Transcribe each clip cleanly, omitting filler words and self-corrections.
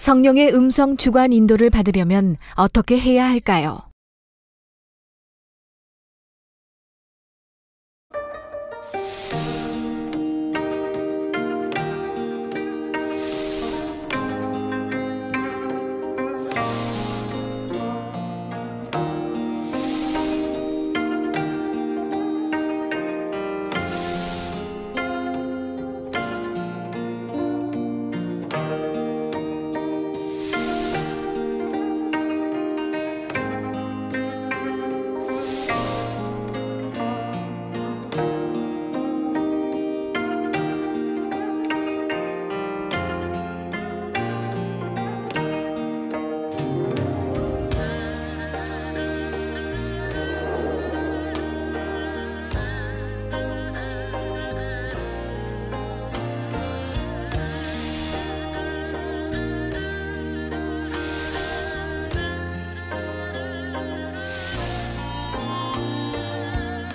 성령의 음성 주관 인도를 받으려면 어떻게 해야 할까요?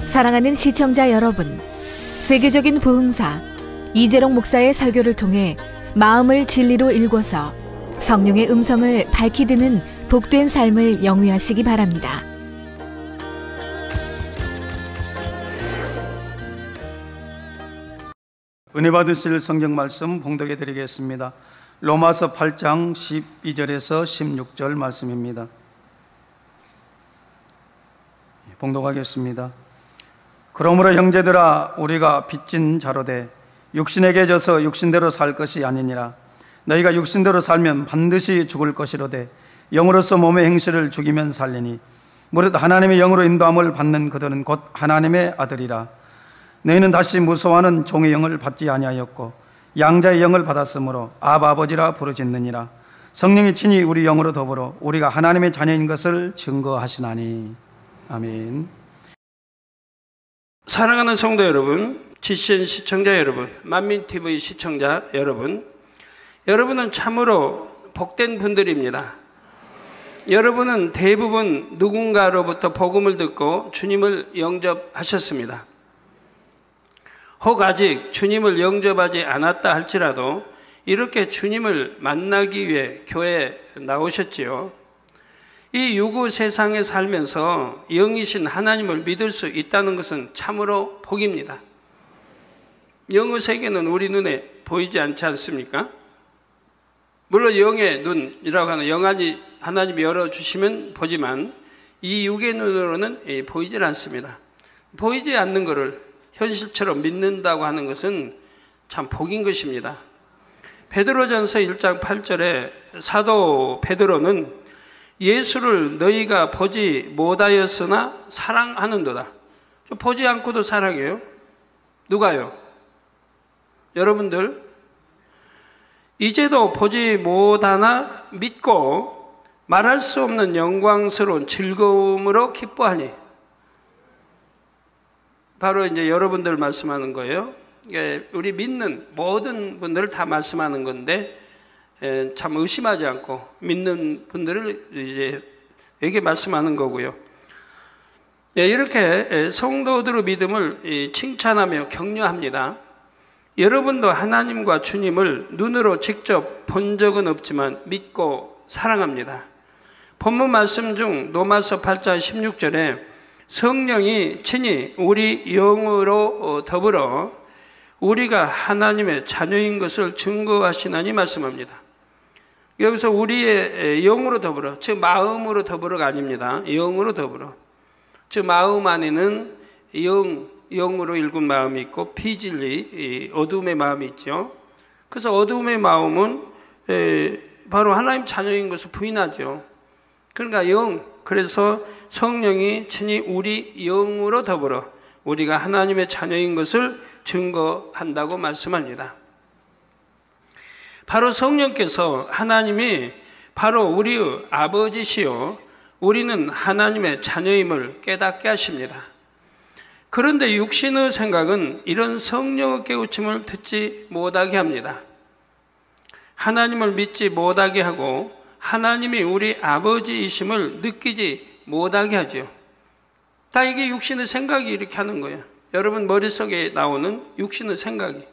사랑하는 시청자 여러분, 세계적인 부흥사 이재롱 목사의 설교를 통해 마음을 진리로 일궈서 성령의 음성을 밝히 듣는 복된 삶을 영위하시기 바랍니다. 은혜 받으실 성경 말씀 봉독해 드리겠습니다. 로마서 8장 12절에서 16절 말씀입니다. 봉독하겠습니다. 그러므로 형제들아, 우리가 빚진 자로되 육신에게 져서 육신대로 살 것이 아니니라. 너희가 육신대로 살면 반드시 죽을 것이로되 영으로서 몸의 행실을 죽이면 살리니 무릇 하나님의 영으로 인도함을 받는 그들은 곧 하나님의 아들이라. 너희는 다시 무서워하는 종의 영을 받지 아니하였고 양자의 영을 받았으므로 아바 아버지라 부르짖느니라. 성령이 친히 우리 영으로 더불어 우리가 하나님의 자녀인 것을 증거하시나니. 아멘. 사랑하는 성도 여러분, GCN 시청자 여러분, 만민TV 시청자 여러분, 여러분은 참으로 복된 분들입니다. 여러분은 대부분 누군가로부터 복음을 듣고 주님을 영접하셨습니다. 혹 아직 주님을 영접하지 않았다 할지라도 이렇게 주님을 만나기 위해 교회에 나오셨지요. 이 유구 세상에 살면서 영이신 하나님을 믿을 수 있다는 것은 참으로 복입니다. 영의 세계는 우리 눈에 보이지 않지 않습니까? 물론 영의 눈이라고 하는 영안이 하나님이 열어주시면 보지만 이 육의 눈으로는 보이질 않습니다. 보이지 않는 것을 현실처럼 믿는다고 하는 것은 참 복인 것입니다. 베드로전서 1장 8절에 사도 베드로는 예수를 너희가 보지 못하였으나 사랑하는도다. 보지 않고도 사랑해요. 누가요? 여러분들. 이제도 보지 못하나 믿고 말할 수 없는 영광스러운 즐거움으로 기뻐하니. 바로 이제 여러분들 말씀하는 거예요. 우리 믿는 모든 분들을 다 말씀하는 건데 참 의심하지 않고 믿는 분들을 이제 여기 말씀하는 거고요. 이렇게 성도들의 믿음을 칭찬하며 격려합니다. 여러분도 하나님과 주님을 눈으로 직접 본 적은 없지만 믿고 사랑합니다. 본문 말씀 중 로마서 8장 16절에 성령이 친히 우리 영으로 더불어 우리가 하나님의 자녀인 것을 증거하시나니 말씀합니다. 여기서 우리의 영으로 더불어, 즉 마음으로 더불어가 아닙니다. 영으로 더불어. 즉 마음 안에는 영으로 일군 마음이 있고 비진리, 어두움의 마음이 있죠. 그래서 어두움의 마음은 바로 하나님 자녀인 것을 부인하죠. 그러니까 그래서 성령이 친히 우리 영으로 더불어 우리가 하나님의 자녀인 것을 증거한다고 말씀합니다. 바로 성령께서 하나님이 바로 우리의 아버지시요 우리는 하나님의 자녀임을 깨닫게 하십니다. 그런데 육신의 생각은 이런 성령의 깨우침을 듣지 못하게 합니다. 하나님을 믿지 못하게 하고 하나님이 우리 아버지이심을 느끼지 못하게 하죠. 다 이게 육신의 생각이 이렇게 하는 거예요. 여러분 머릿속에 나오는 육신의 생각이.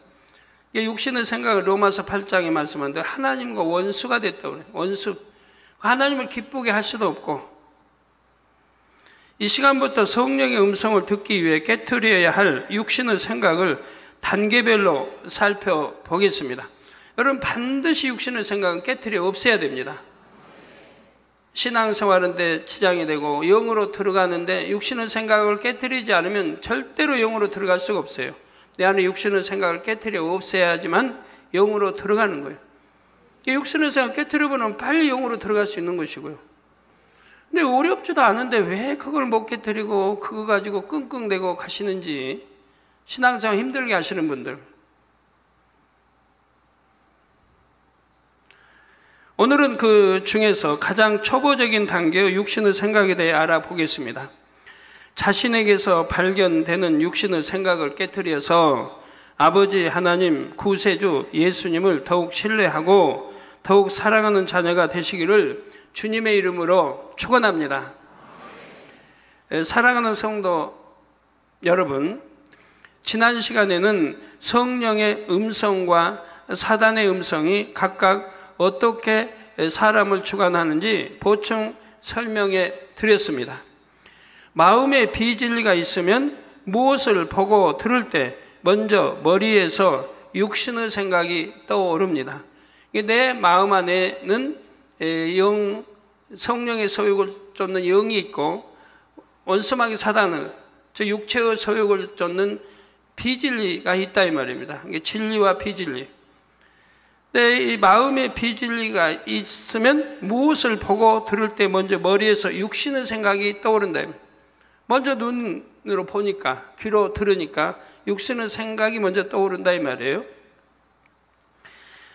육신의 생각을 로마서 8장에 말씀한 대로 하나님과 원수가 됐다고 그래요. 원수. 하나님을 기쁘게 할 수도 없고, 이 시간부터 성령의 음성을 듣기 위해 깨트려야 할 육신의 생각을 단계별로 살펴보겠습니다. 여러분, 반드시 육신의 생각은 깨트려 없애야 됩니다. 신앙생활인데 지장이 되고 영으로 들어가는데 육신의 생각을 깨트리지 않으면 절대로 영으로 들어갈 수가 없어요. 내 안에 육신의 생각을 깨트려 없애야지만 영으로 들어가는 거예요. 육신의 생각 깨트려보면 빨리 영으로 들어갈 수 있는 것이고요. 근데 어렵지도 않은데 왜 그걸 못 깨트리고 그거 가지고 끙끙대고 가시는지, 신앙생활 힘들게 하시는 분들. 오늘은 그 중에서 가장 초보적인 단계의 육신의 생각에 대해 알아보겠습니다. 자신에게서 발견되는 육신의 생각을 깨트려서 아버지 하나님, 구세주 예수님을 더욱 신뢰하고 더욱 사랑하는 자녀가 되시기를 주님의 이름으로 축원합니다. 사랑하는 성도 여러분, 지난 시간에는 성령의 음성과 사단의 음성이 각각 어떻게 사람을 주관하는지 보충 설명해 드렸습니다. 마음에 비진리가 있으면 무엇을 보고 들을 때 먼저 머리에서 육신의 생각이 떠오릅니다. 내 마음 안에는 성령의 소욕을 쫓는 영이 있고, 원수마귀 사단은 저 육체의 소욕을 쫓는 비진리가 있다 이 말입니다. 이게 진리와 비진리. 이 마음의 비진리가 있으면 무엇을 보고 들을 때 먼저 머리에서 육신의 생각이 떠오른다. 먼저 눈으로 보니까, 귀로 들으니까 육신의 생각이 먼저 떠오른다 이 말이에요.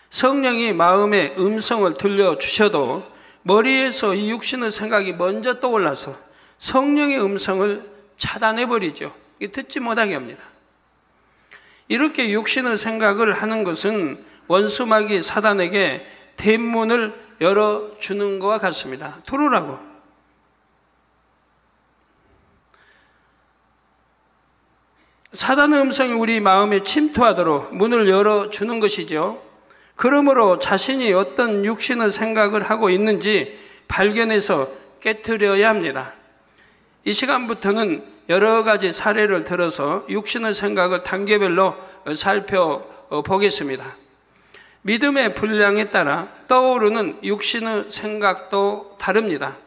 성령이 마음의 음성을 들려주셔도 머리에서 이 육신의 생각이 먼저 떠올라서 성령의 음성을 차단해버리죠. 듣지 못하게 합니다. 이렇게 육신의 생각을 하는 것은 원수마귀 사단에게 대문을 열어주는 것과 같습니다. 들으라고. 사단의 음성이 우리 마음에 침투하도록 문을 열어주는 것이죠. 그러므로 자신이 어떤 육신의 생각을 하고 있는지 발견해서 깨트려야 합니다. 이 시간부터는 여러 가지 사례를 들어서 육신의 생각을 단계별로 살펴보겠습니다. 믿음의 분량에 따라 떠오르는 육신의 생각도 다릅니다.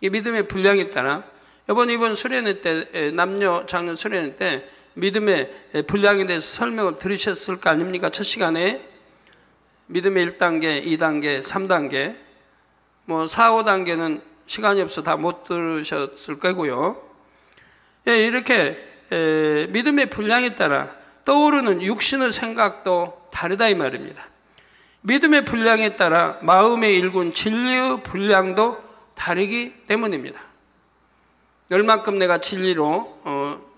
이 믿음의 분량에 따라, 이번 수련회 때, 남녀 장년 수련회 때 믿음의 분량에 대해서 설명을 들으셨을 거 아닙니까? 첫 시간에 믿음의 1단계, 2단계, 3단계, 4, 5단계는 시간이 없어 다 못 들으셨을 거고요. 이렇게 믿음의 분량에 따라 떠오르는 육신의 생각도 다르다 이 말입니다. 믿음의 분량에 따라 마음의 일군 진리의 분량도 다르기 때문입니다. 얼만큼 내가 진리로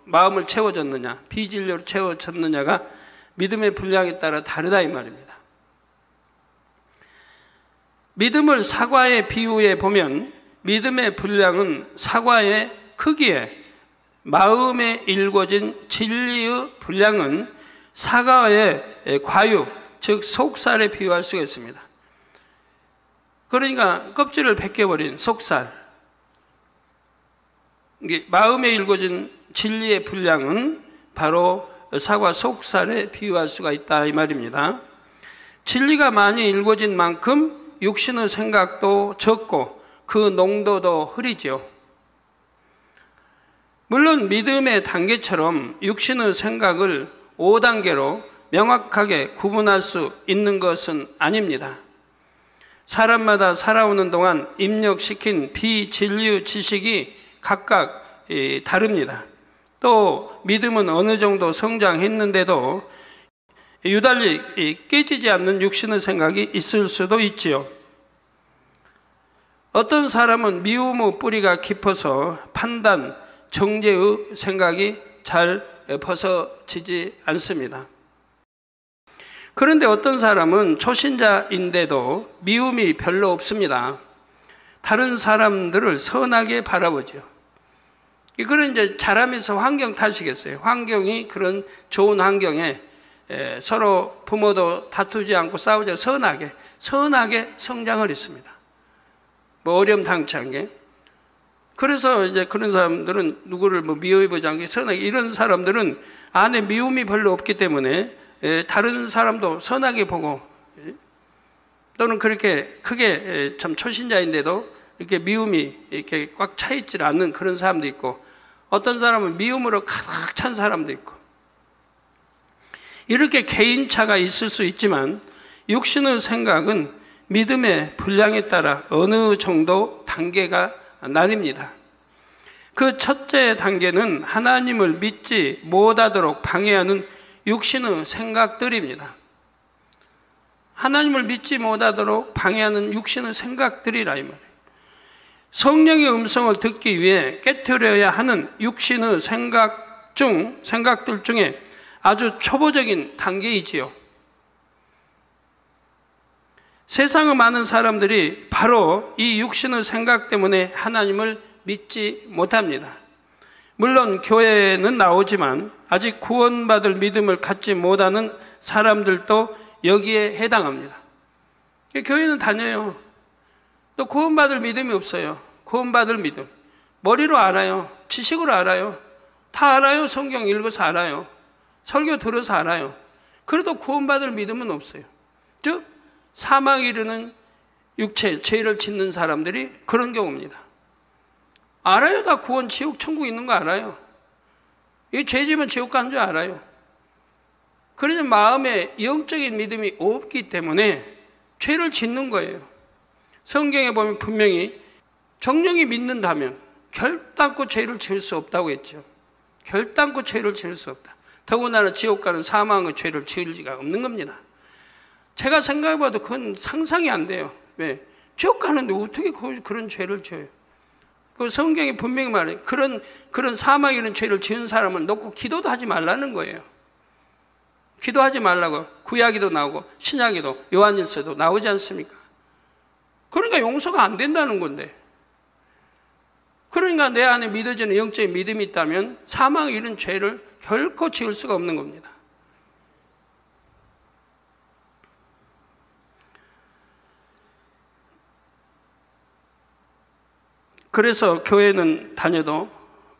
마음을 채워졌느냐, 비진리로 채워졌느냐가 믿음의 분량에 따라 다르다 이 말입니다. 믿음을 사과에 비유해 보면 믿음의 분량은 사과의 크기에, 마음에 일궈진 진리의 분량은 사과의 과육, 즉 속살에 비유할 수가 있습니다. 그러니까 껍질을 벗겨버린 속살, 마음에 일궈진 진리의 분량은 바로 사과 속살에 비유할 수가 있다 이 말입니다. 진리가 많이 일궈진 만큼 육신의 생각도 적고 그 농도도 흐리죠. 물론 믿음의 단계처럼 육신의 생각을 5단계로 명확하게 구분할 수 있는 것은 아닙니다. 사람마다 살아오는 동안 입력시킨 비진리의 지식이 각각 다릅니다. 또 믿음은 어느 정도 성장했는데도 유달리 깨지지 않는 육신의 생각이 있을 수도 있지요. 어떤 사람은 미움의 뿌리가 깊어서 판단, 정죄의 생각이 잘 벗어지지 않습니다. 그런데 어떤 사람은 초신자인데도 미움이 별로 없습니다. 다른 사람들을 선하게 바라보죠. 그런 이제 자라면서 환경 탓이겠어요. 환경이 그런 좋은 환경에 서로 부모도 다투지 않고 싸우지 않고 선하게 성장을 했습니다. 뭐 어렴당창하게. 그래서 이제 그런 사람들은 누구를 뭐 미워해보지 않게 선하게, 이런 사람들은 안에 미움이 별로 없기 때문에 다른 사람도 선하게 보고, 또는 그렇게 크게 참 초신자인데도 이렇게 미움이 이렇게 꽉 차 있지 않는 그런 사람도 있고, 어떤 사람은 미움으로 가득 찬 사람도 있고, 이렇게 개인차가 있을 수 있지만 육신의 생각은 믿음의 분량에 따라 어느 정도 단계가 나뉩니다. 그 첫째 단계는 하나님을 믿지 못하도록 방해하는 육신의 생각들입니다. 하나님을 믿지 못하도록 방해하는 육신의 생각들이라 이 말이에요. 성령의 음성을 듣기 위해 깨트려야 하는 육신의 생각들 중에 아주 초보적인 단계이지요. 세상의 많은 사람들이 바로 이 육신의 생각 때문에 하나님을 믿지 못합니다. 물론 교회는 나오지만 아직 구원받을 믿음을 갖지 못하는 사람들도 여기에 해당합니다. 교회는 다녀요. 또 구원받을 믿음이 없어요. 구원받을 믿음. 머리로 알아요. 지식으로 알아요. 다 알아요. 성경 읽어서 알아요. 설교 들어서 알아요. 그래도 구원받을 믿음은 없어요. 즉 사망에 이르는 육체, 죄를 짓는 사람들이 그런 경우입니다. 알아요. 다 구원, 지옥, 천국 있는 거 알아요. 이 죄 지면 지옥 가는 줄 알아요. 그러나 마음에 영적인 믿음이 없기 때문에 죄를 짓는 거예요. 성경에 보면 분명히 정령이 믿는다면 결단코 죄를 지을 수 없다고 했죠. 결단코 죄를 지을 수 없다. 더군다나 지옥 가는 사망의 죄를 지을 리가 없는 겁니다. 제가 생각해봐도 그건 상상이 안 돼요. 왜? 지옥 가는데 어떻게 그런 죄를 지어요? 그 성경이 분명히 말해요. 그런 사망에 이른 죄를 지은 사람을 놓고 기도도 하지 말라는 거예요. 기도하지 말라고. 구약에도 나오고 신약에도 요한일서도 나오지 않습니까? 그러니까 용서가 안 된다는 건데. 그러니까 내 안에 믿어지는 영적인 믿음이 있다면 사망에 이른 죄를 결코 지을 수가 없는 겁니다. 그래서 교회는 다녀도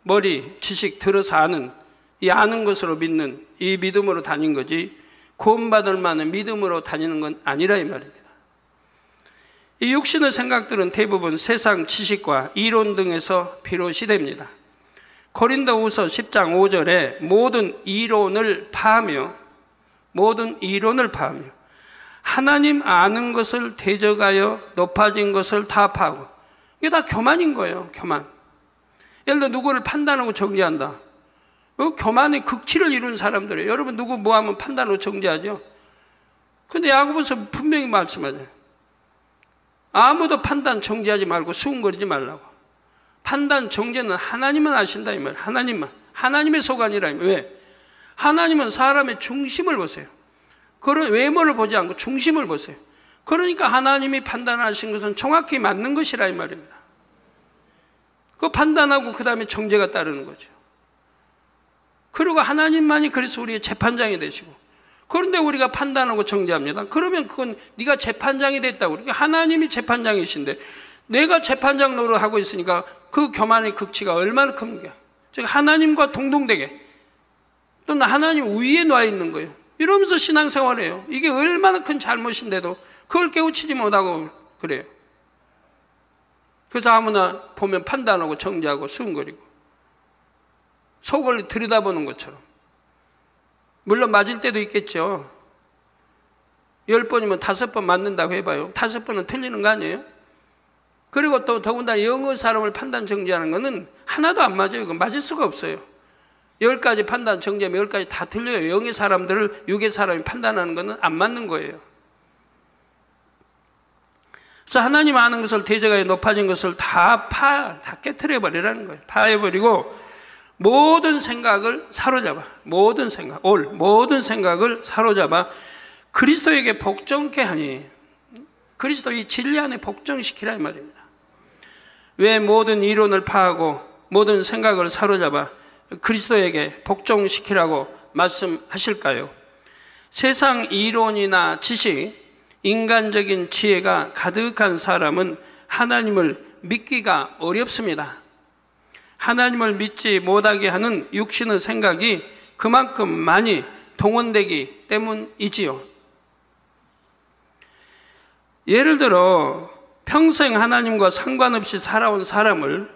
머리, 지식 들어서 아는, 이 아는 것으로 믿는 이 믿음으로 다닌 거지 구원받을 만한 믿음으로 다니는 건 아니라 이 말입니다. 이 육신의 생각들은 대부분 세상 지식과 이론 등에서 비롯이 됩니다. 고린도후서 10장 5절에 모든 이론을 파하며 하나님 아는 것을 대적하여 높아진 것을 다 파하고, 이게 다 교만인 거예요. 교만. 예를 들어 누구를 판단하고 정죄한다. 교만의 극치를 이룬 사람들이에요. 여러분 누구 뭐 하면 판단하고 정죄하죠. 근데 야고보서 분명히 말씀하죠. 아무도 판단 정죄하지 말고 수군거리지 말라고. 판단 정죄는 하나님만 아신다 이 말. 하나님만. 하나님의 소관이라 이 말. 왜? 하나님은 사람의 중심을 보세요. 그런 외모를 보지 않고 중심을 보세요. 그러니까 하나님이 판단하신 것은 정확히 맞는 것이라 이 말입니다. 그 판단하고 그 다음에 정죄가 따르는 거죠. 그리고 하나님만이 그래서 우리의 재판장이 되시고, 그런데 우리가 판단하고 정죄합니다. 그러면 그건 네가 재판장이 됐다고. 그러니까 하나님이 재판장이신데 내가 재판장 노릇하고 있으니까 그 교만의 극치가 얼마나 큽니까? 즉 하나님과 동등되게, 또는 하나님 위에 놔 있는 거예요. 이러면서 신앙생활을 해요. 이게 얼마나 큰 잘못인데도 그걸 깨우치지 못하고 그래요. 그래서 아무나 보면 판단하고 정죄하고 수군거리고 속을 들여다보는 것처럼. 물론 맞을 때도 있겠죠. 10번이면 5번 맞는다고 해봐요. 5번은 틀리는 거 아니에요? 그리고 또 더군다나 영의 사람을 판단 정죄하는 거는 하나도 안 맞아요. 이건 맞을 수가 없어요. 10가지 판단 정죄하면 10가지 다 틀려요. 영의 사람들을 육의 사람이 판단하는 거는 안 맞는 거예요. 그래서 하나님 아는 것을 대적하여 높아진 것을 다 깨트려 버리라는 거예요. 파해버리고 모든 생각을 사로잡아, 모든 생각을 사로잡아 그리스도에게 복종케 하니, 그리스도 이 진리 안에 복종시키라 이 말입니다. 왜 모든 이론을 파하고 모든 생각을 사로잡아 그리스도에게 복종시키라고 말씀하실까요? 세상 이론이나 지식, 인간적인 지혜가 가득한 사람은 하나님을 믿기가 어렵습니다. 하나님을 믿지 못하게 하는 육신의 생각이 그만큼 많이 동원되기 때문이지요. 예를 들어 평생 하나님과 상관없이 살아온 사람을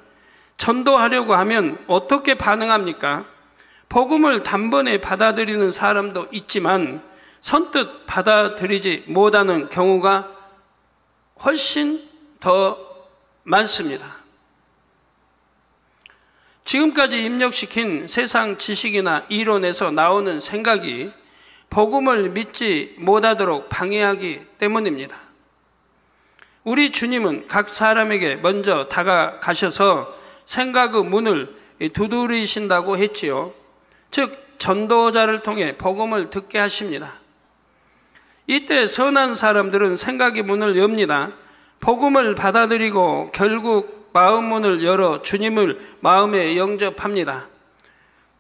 전도하려고 하면 어떻게 반응합니까? 복음을 단번에 받아들이는 사람도 있지만 선뜻 받아들이지 못하는 경우가 훨씬 더 많습니다. 지금까지 입력시킨 세상 지식이나 이론에서 나오는 생각이 복음을 믿지 못하도록 방해하기 때문입니다. 우리 주님은 각 사람에게 먼저 다가가셔서 생각의 문을 두드리신다고 했지요. 즉 전도자를 통해 복음을 듣게 하십니다. 이때 선한 사람들은 생각의 문을 엽니다. 복음을 받아들이고 결국 마음 문을 열어 주님을 마음에 영접합니다.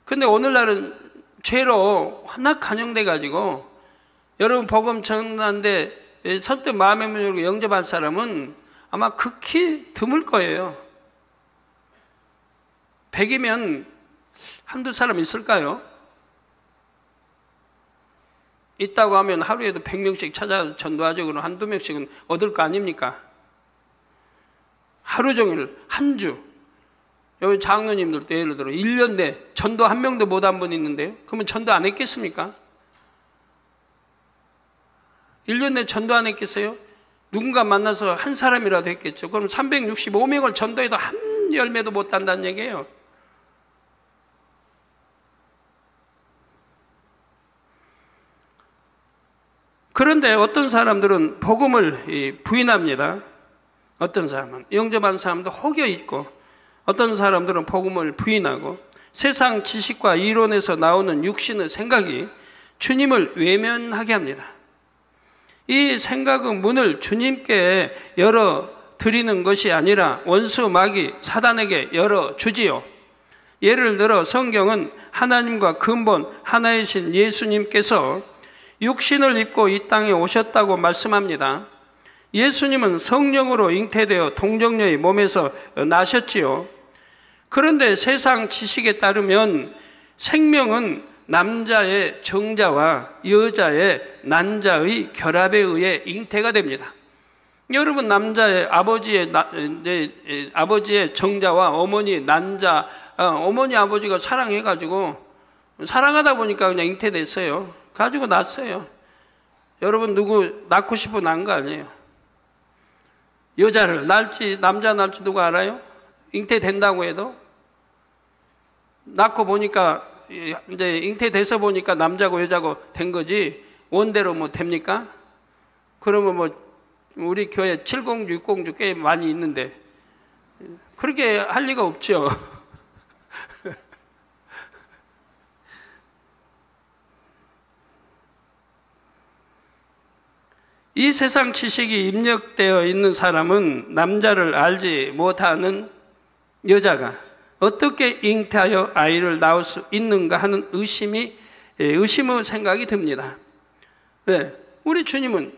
근데 오늘날은 죄로 워낙 간영돼 가지고 여러분 복음 전하는데 선뜻 마음의 문을 열고 영접한 사람은 아마 극히 드물 거예요. 100이면 한두 사람 있을까요? 있다고 하면 하루에도 100명씩 찾아서 전도하죠. 그럼 한두 명씩은 얻을 거 아닙니까? 하루 종일 한 주. 여기 장로님들도 예를 들어 1년 내 전도 한 명도 못 한 분 있는데요. 그러면 전도 안 했겠습니까? 1년 내 전도 안 했겠어요? 누군가 만나서 한 사람이라도 했겠죠. 그럼 365명을 전도해도 한 열매도 못 단다는 얘기예요. 그런데 어떤 사람들은 복음을 부인합니다. 어떤 사람은 영접한 사람도 혹여 있고 어떤 사람들은 복음을 부인하고 세상 지식과 이론에서 나오는 육신의 생각이 주님을 외면하게 합니다. 이 생각의 문을 주님께 열어드리는 것이 아니라 원수 마귀 사단에게 열어주지요. 예를 들어 성경은 하나님과 근본 하나이신 예수님께서 육신을 입고 이 땅에 오셨다고 말씀합니다. 예수님은 성령으로 잉태되어 동정녀의 몸에서 나셨지요. 그런데 세상 지식에 따르면 생명은 남자의 정자와 여자의 난자의 결합에 의해 잉태가 됩니다. 여러분 남자의 아버지의 정자와 어머니의 난자, 어머니 아버지가 사랑해가지고 사랑하다 보니까 그냥 잉태됐어요. 가지고 낳았어요. 여러분 누구 낳고 싶어 낳은 거 아니에요. 여자를 낳을지 남자 낳을지 누가 알아요? 잉태된다고 해도 낳고 보니까 이제 잉태돼서 보니까 남자고 여자고 된 거지 원대로 뭐 됩니까? 그러면 뭐 우리 교회 7공주 6공주 꽤 많이 있는데 그렇게 할 리가 없죠. 이 세상 지식이 입력되어 있는 사람은 남자를 알지 못하는 여자가 어떻게 잉태하여 아이를 낳을 수 있는가 하는 의심의 생각이 듭니다. 왜? 우리 주님은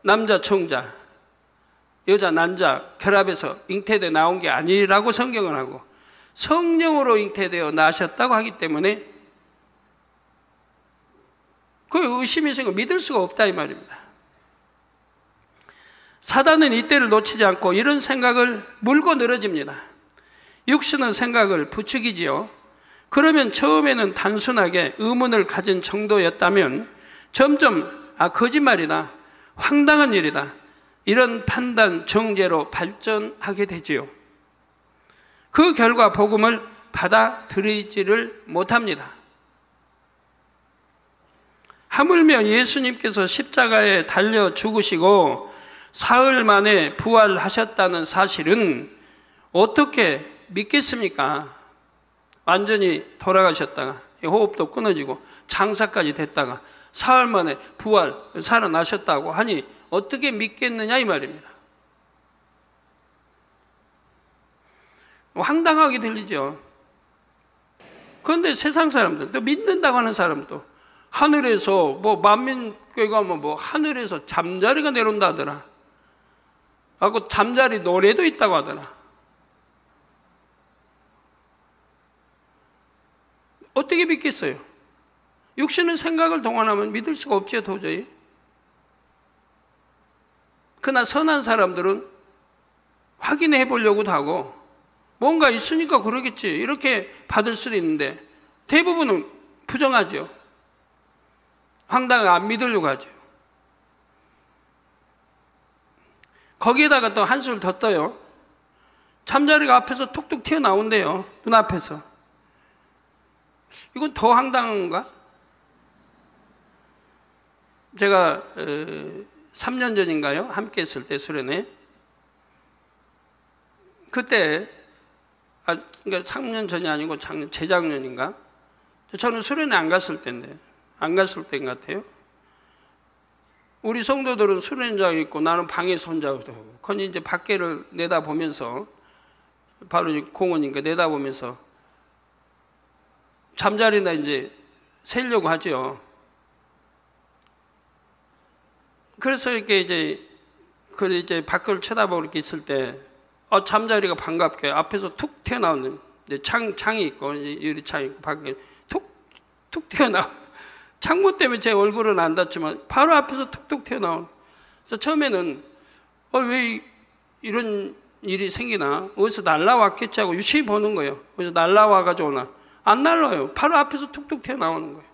남자 청자, 여자 난자 결합해서 잉태되어 나온 게 아니라고 성경을 하고 성령으로 잉태되어 나셨다고 하기 때문에 그 의심이 생겨 믿을 수가 없다 이 말입니다. 사단은 이때를 놓치지 않고 이런 생각을 물고 늘어집니다. 육신은 생각을 부추기지요. 그러면 처음에는 단순하게 의문을 가진 정도였다면 점점 거짓말이다, 황당한 일이다 이런 판단 정죄로 발전하게 되지요. 그 결과 복음을 받아들이지를 못합니다. 하물며 예수님께서 십자가에 달려 죽으시고 사흘 만에 부활하셨다는 사실은 어떻게 믿겠습니까? 완전히 돌아가셨다가 호흡도 끊어지고 장사까지 됐다가 사흘 만에 부활 살아나셨다고 하니 어떻게 믿겠느냐 이 말입니다. 황당하게 들리죠. 그런데 세상 사람들 또 믿는다고 하는 사람도 하늘에서 뭐 만민교회 가면 뭐 하늘에서 잠자리가 내려온다 하더라. 하고 잠자리 노래도 있다고 하더라. 어떻게 믿겠어요? 육신의 생각을 동원하면 믿을 수가 없죠, 도저히. 그러나 선한 사람들은 확인해 보려고도 하고 뭔가 있으니까 그러겠지 이렇게 받을 수도 있는데 대부분은 부정하죠. 황당하게 안 믿으려고 하죠. 거기에다가 또 한술 더 떠요. 잠자리가 앞에서 툭툭 튀어나온대요. 눈앞에서. 이건 더 황당한가? 제가 3년 전인가요? 함께 했을 때 수련회. 그때 그러니까 3년 전이 아니고 재작년인가? 저는 수련회 안 갔을 때인데 안 갔을 때인 것 같아요. 우리 성도들은 수련장에 있고 나는 방에서 혼자 하고 그건 이제 밖에를 내다보면서 바로 공원이니까 내다보면서 잠자리나 이제 새려고 하죠. 그래서 이렇게 이제 밖을 쳐다보고 이렇게 있을 때 잠자리가 반갑게 앞에서 툭 튀어나오는 창이 있고 유리창이 있고 밖에 툭 튀어나와. 창문 때문에 제 얼굴은 안 닿지만 바로 앞에서 툭툭 튀어나오는. 그래서 처음에는 왜 이런 일이 생기나 어디서 날라왔겠지 하고 유심히 보는 거예요. 어디서 날라와가지고 오나. 안 날라와요. 바로 앞에서 툭툭 튀어나오는 거예요.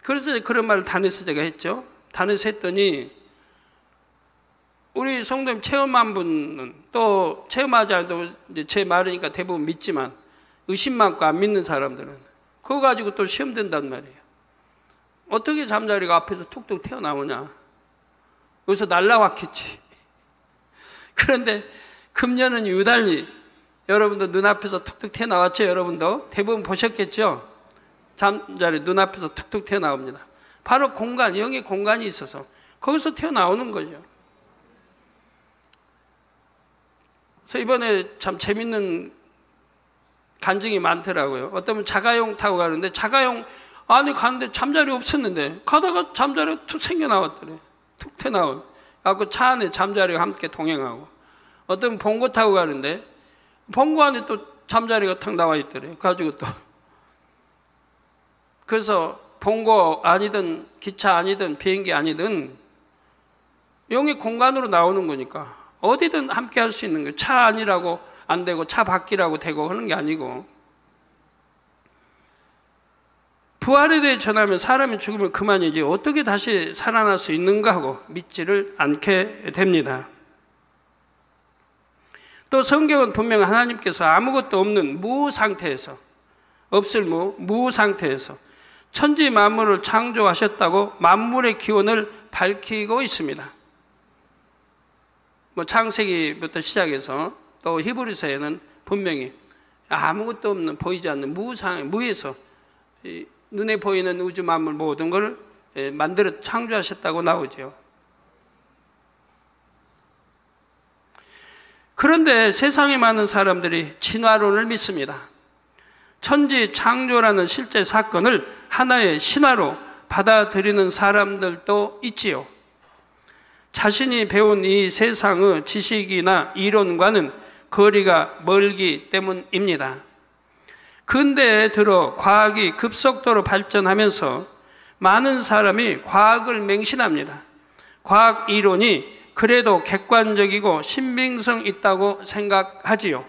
그래서 그런 말을 단에서 제가 했죠. 단에서 했더니 우리 성도님 체험한 분은 또 체험하지 않아도 이제 제 말이니까 대부분 믿지만 의심 많고 안 믿는 사람들은 그거 가지고 또 시험 된단 말이에요. 어떻게 잠자리가 앞에서 툭툭 튀어나오냐. 여기서 날라왔겠지. 그런데 금년은 유달리 여러분도 눈앞에서 툭툭 튀어나왔죠? 여러분도 대부분 보셨겠죠? 잠자리 눈앞에서 툭툭 튀어나옵니다. 바로 공간, 영의 공간이 있어서 거기서 튀어나오는 거죠. 그래서 이번에 참 재밌는 간증이 많더라고요. 어떤 분 자가용 타고 가는데 자가용 안에 가는데 잠자리 없었는데 가다가 잠자리가 툭 생겨 나왔더래. 툭 튀어나온. 그래서 차 안에 잠자리가 함께 동행하고 어떤 분 봉고 타고 가는데 봉고 안에 또 잠자리가 탁 나와 있더래. 가지고 또 그래서 봉고 아니든 기차 아니든 비행기 아니든 영의 공간으로 나오는 거니까 어디든 함께 할 수 있는 거예요. 차 아니라고 안 되고 차 밖이라고 되고 하는 게 아니고 부활에 대해 전하면 사람이 죽으면 그만이지 어떻게 다시 살아날 수 있는가 하고 믿지를 않게 됩니다. 또 성경은 분명 하나님께서 아무것도 없는 무 상태에서 없을 무 상태에서 천지 만물을 창조하셨다고 만물의 기원을 밝히고 있습니다. 뭐 창세기부터 시작해서 또 히브리서에는 분명히 아무것도 없는 보이지 않는 무에서 눈에 보이는 우주 만물 모든 걸 만들어 창조하셨다고 나오죠. 그런데 세상에 많은 사람들이 진화론을 믿습니다. 천지 창조라는 실제 사건을 하나의 신화로 받아들이는 사람들도 있지요. 자신이 배운 이 세상의 지식이나 이론과는 거리가 멀기 때문입니다. 근대에 들어 과학이 급속도로 발전하면서 많은 사람이 과학을 맹신합니다. 과학 이론이 그래도 객관적이고 신빙성 있다고 생각하지요.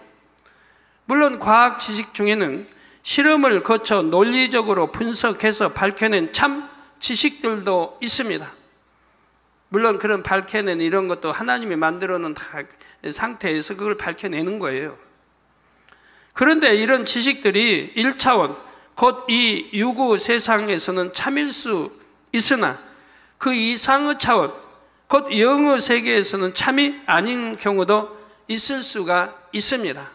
물론 과학 지식 중에는 실험을 거쳐 논리적으로 분석해서 밝혀낸 참 지식들도 있습니다. 물론 그런 밝혀낸 이런 것도 하나님이 만들어 놓은 상태에서 그걸 밝혀내는 거예요. 그런데 이런 지식들이 1차원, 곧 이 유구 세상에서는 참일 수 있으나 그 이상의 차원, 곧 영의 세계에서는 참이 아닌 경우도 있을 수가 있습니다.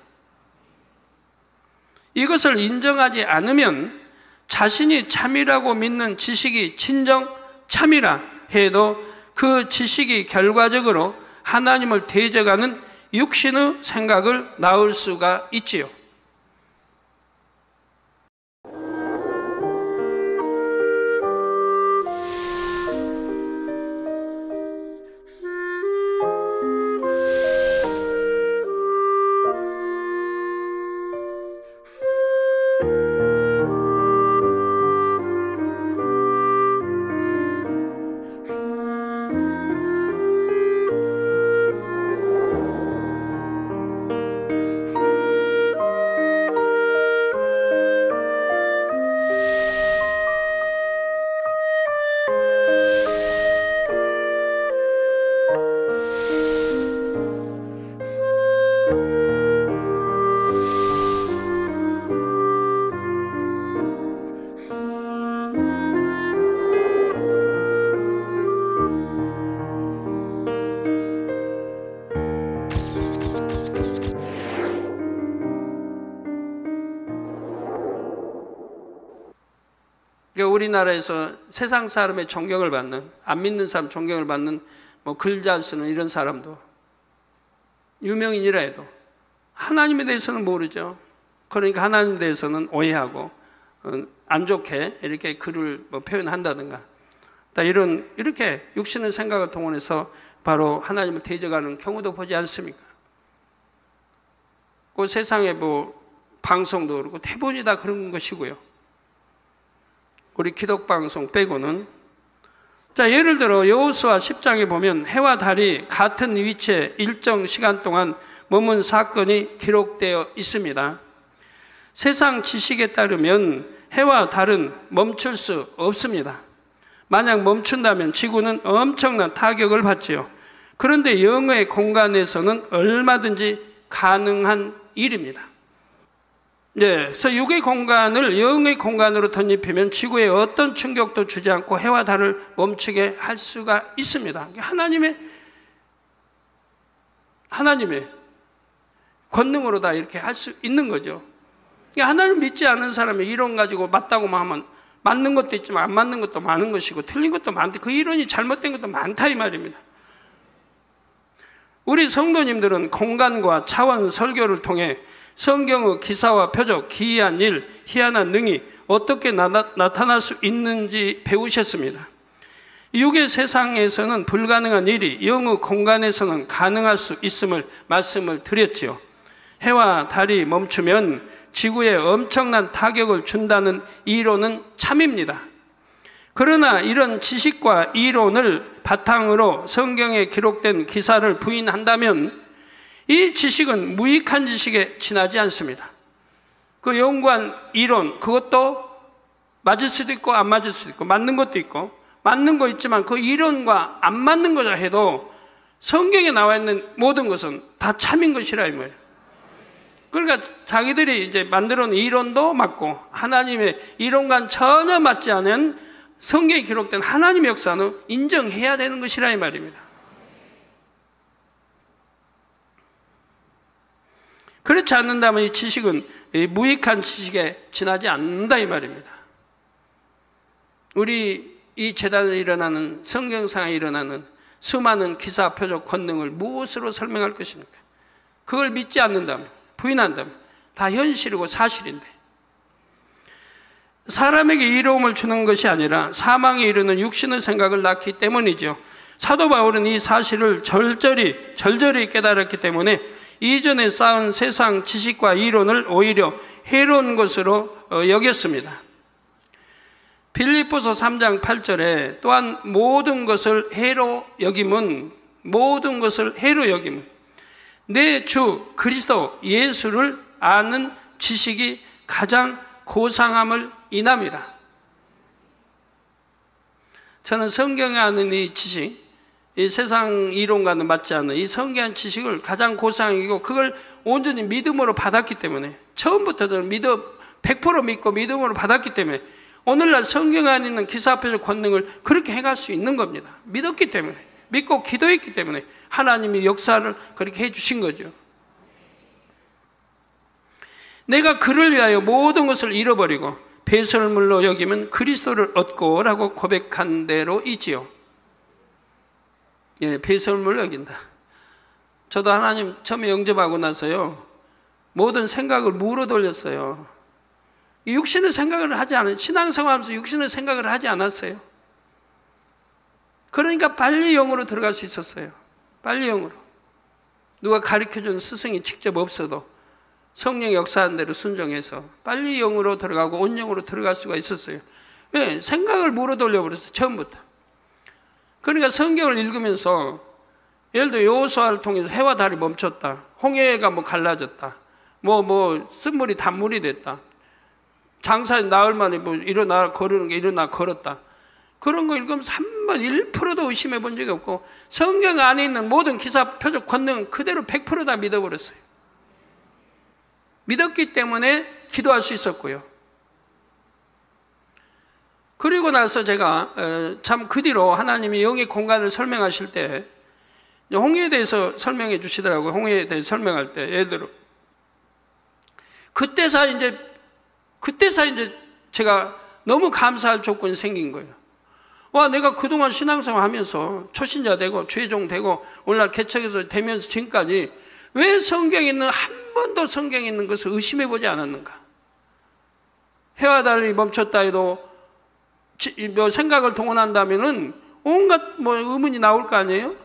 이것을 인정하지 않으면 자신이 참이라고 믿는 지식이 진정 참이라 해도 그 지식이 결과적으로 하나님을 대적하는 육신의 생각을 낳을 수가 있지요. 그러니까 우리나라에서 세상 사람의 존경을 받는, 안 믿는 사람 존경을 받는 뭐 글 잘 쓰는 이런 사람도, 유명인이라 해도 하나님에 대해서는 모르죠. 그러니까 하나님에 대해서는 오해하고 안 좋게 이렇게 글을 뭐 표현한다든가, 이렇게 육신의 생각을 동원해서 바로 하나님을 대적하는 경우도 보지 않습니까? 그 세상에 뭐 방송도 그렇고 대부분이 다 그런 것이고요. 우리 기독방송 빼고는. 자, 예를 들어 여호수아 10장에 보면 해와 달이 같은 위치에 일정 시간 동안 머문 사건이 기록되어 있습니다. 세상 지식에 따르면 해와 달은 멈출 수 없습니다. 만약 멈춘다면 지구는 엄청난 타격을 받지요. 그런데 영의 공간에서는 얼마든지 가능한 일입니다. 그래서 육의 공간을 영의 공간으로 덧입히면 지구에 어떤 충격도 주지 않고 해와 달을 멈추게 할 수가 있습니다. 하나님의 권능으로 다 이렇게 할 수 있는 거죠. 하나님 믿지 않는 사람이 이론 가지고 맞다고만 하면 맞는 것도 있지만 안 맞는 것도 많은 것이고 틀린 것도 많대. 그 이론이 잘못된 것도 많다 이 말입니다. 우리 성도님들은 공간과 차원 설교를 통해 성경의 기사와 표적, 기이한 일, 희한한 능이 어떻게 나타날 수 있는지 배우셨습니다. 육의 세상에서는 불가능한 일이 영의 공간에서는 가능할 수 있음을 말씀을 드렸지요. 해와 달이 멈추면 지구에 엄청난 타격을 준다는 이론은 참입니다. 그러나 이런 지식과 이론을 바탕으로 성경에 기록된 기사를 부인한다면 이 지식은 무익한 지식에 지나지 않습니다. 그 연구한 이론, 그것도 맞을 수도 있고 안 맞을 수도 있고 맞는 것도 있고 맞는 거 있지만 그 이론과 안 맞는 거라 해도 성경에 나와 있는 모든 것은 다 참인 것이라 이 말이에요. 그러니까 자기들이 이제 만들어 놓은 이론도 맞고 하나님의 이론과는 전혀 맞지 않은 성경에 기록된 하나님의 역사는 인정해야 되는 것이라 이 말입니다. 그렇지 않는다면 이 지식은 무익한 지식에 지나지 않는다 이 말입니다. 우리 이 재단에 일어나는 성경상에 일어나는 수많은 기사, 표적, 권능을 무엇으로 설명할 것입니까? 그걸 믿지 않는다면, 부인한다면 다 현실이고 사실인데, 사람에게 이로움을 주는 것이 아니라 사망에 이르는 육신의 생각을 낳기 때문이죠. 사도 바울은 이 사실을 절절히 깨달았기 때문에 이전에 쌓은 세상 지식과 이론을 오히려 해로운 것으로 여겼습니다. 빌립보서 3장 8절에 또한 모든 것을 해로 여김은 내 주 그리스도 예수를 아는 지식이 가장 고상함을 인함이라. 저는 성경에 아는 이 지식, 이 세상 이론과는 맞지 않는 이 성경한 지식을 가장 고상이고 그걸 온전히 믿음으로 받았기 때문에, 처음부터 저는 100% 믿고 믿음으로 받았기 때문에 오늘날 성경 안에 있는 기사, 표적, 권능을 그렇게 행할 수 있는 겁니다. 믿었기 때문에, 믿고 기도했기 때문에 하나님이 역사를 그렇게 해주신 거죠. 내가 그를 위하여 모든 것을 잃어버리고 배설물로 여기면 그리스도를 얻고 라고 고백한 대로이지요. 예, 배설물로 여긴다. 저도 하나님 처음에 영접하고 나서요, 모든 생각을 무로 돌렸어요. 육신의 생각을 하지 않았어요. 신앙생활하면서 육신의 생각을 하지 않았어요. 그러니까 빨리 영으로 들어갈 수 있었어요. 빨리 영으로. 누가 가르쳐준 스승이 직접 없어도 성령 역사한 대로 순종해서 빨리 영으로 들어가고 온영으로 들어갈 수가 있었어요. 왜? 생각을 무로 돌려버렸어요. 처음부터. 그러니까 성경을 읽으면서 예를 들어 여호수아를 통해서 해와 달이 멈췄다. 홍해가 갈라졌다. 쓴물이 단물이 됐다. 장사에 나흘 만에 일어나 걸으는 게 일어나 걸었다. 그런 거 읽으면 3번 1%도 의심해 본 적이 없고 성경 안에 있는 모든 기사, 표적, 권능은 그대로 100% 다 믿어버렸어요. 믿었기 때문에 기도할 수 있었고요. 그리고 나서 제가 참 그 뒤로 하나님이 영의 공간을 설명하실 때 홍해에 대해서 설명해 주시더라고요. 홍해에 대해서 설명할 때 예를 들어 그때서 이제 제가 너무 감사할 조건이 생긴 거예요. 와, 내가 그동안 신앙생활 하면서 초신자 되고 죄종 되고 오늘날 개척에서 되면서 지금까지 왜 성경에 있는 한 번도 성경에 있는 것을 의심해 보지 않았는가? 해와 달이 멈췄다 해도 생각을 동원한다면은 온갖 의문이 나올 거 아니에요?